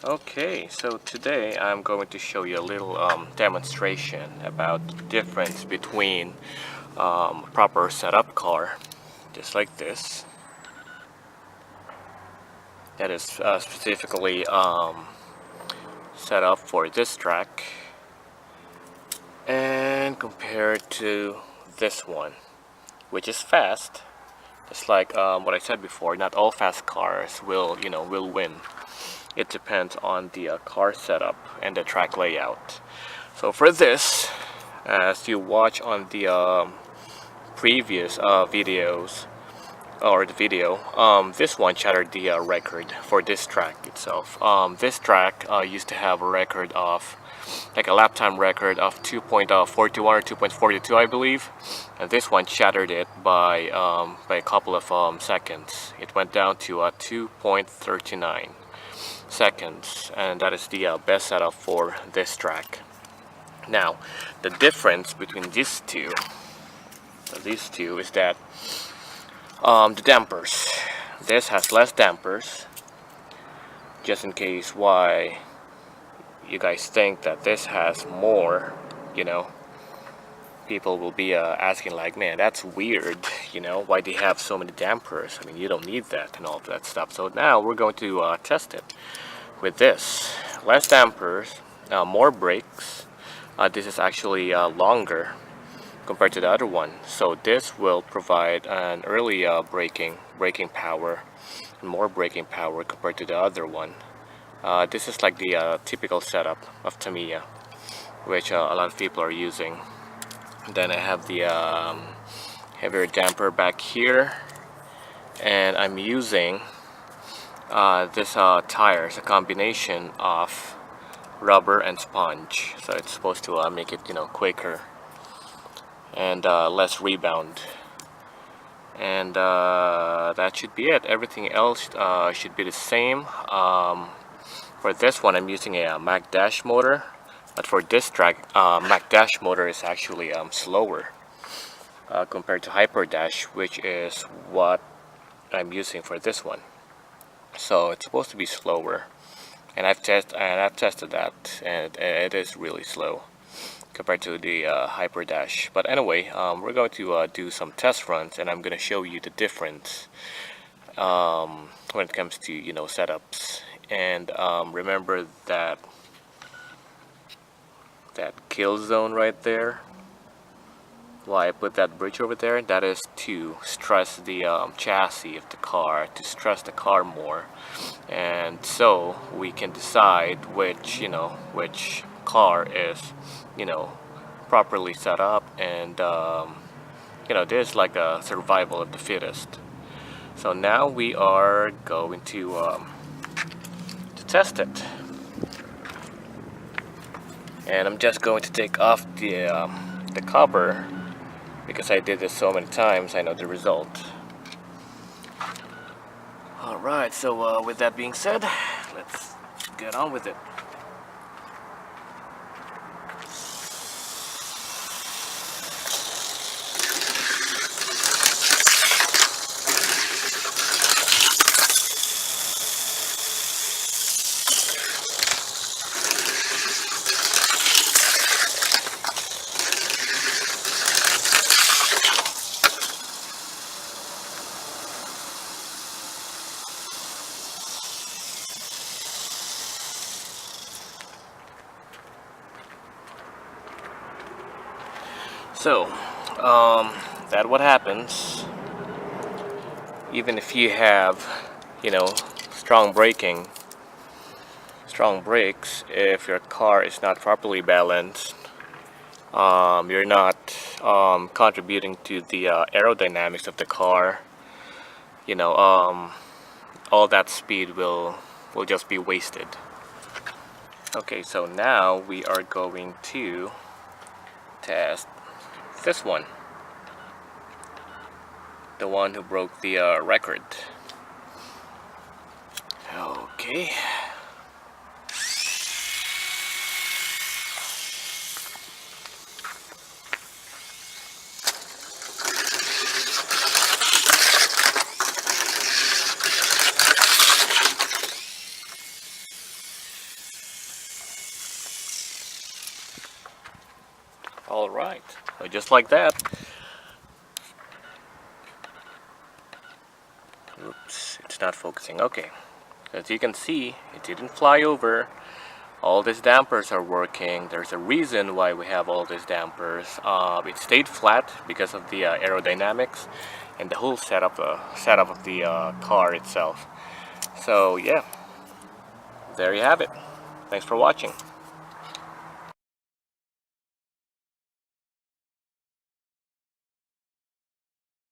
Okay, so today I'm going to show you a little demonstration about the difference between a proper setup car, just like this, that is specifically set up for this track, and compared to this one, which is fast. Just like what I said before, not all fast cars will win. It depends on the car setup and the track layout. So for this, as you watch on the previous videos or the video, this one shattered the record for this track itself. This track used to have a record of like a lap time record of 2.41 or 2.42, I believe, and this one shattered it by a couple of seconds. It went down to 2.39 seconds, and that is the best setup for this track. Now, the difference between these two is that the dampers. This has less dampers, just in case why you guys think that this has more, you know, people will be asking like, man, that's weird, why do you have so many dampers? I mean, you don't need that and all of that stuff. So now we're going to test it with this. Less dampers, more brakes. This is actually longer compared to the other one. So this will provide an early braking power, and more braking power compared to the other one. This is like the typical setup of Tamiya, which a lot of people are using. Then I have the heavier damper back here, and I'm using this tire. It's a combination of rubber and sponge, so it's supposed to make it quicker and less rebound. And that should be it. Everything else should be the same. For this one, I'm using a Mac Dash motor, but for this track, Mac Dash motor is actually slower compared to Hyper Dash, which is what I'm using for this one. So it's supposed to be slower, and I've tested that, and it is really slow compared to the Hyper Dash. But anyway, we're going to do some test runs, and I'm going to show you the difference when it comes to setups. And remember that kill zone right there. Why I put that bridge over there? That is to stress the chassis of the car, to stress the car more, and so we can decide which car is properly set up, and there's like a survival of the fittest. So now we are going to test it, and I'm just going to take off the cover because I did this so many times. I know the result. Alright, so with that being said, let's get on with it. So, that what happens even if you have, strong brakes. If your car is not properly balanced, you're not contributing to the aerodynamics of the car. All that speed will just be wasted. Okay, so now we are going to test this one, the one who broke the record. Okay. Alright, so just like that. Oops, it's not focusing. Okay, as you can see, it didn't fly over. All these dampers are working. There's a reason why we have all these dampers. It stayed flat because of the aerodynamics and the whole setup of the car itself. So yeah, there you have it. Thanks for watching.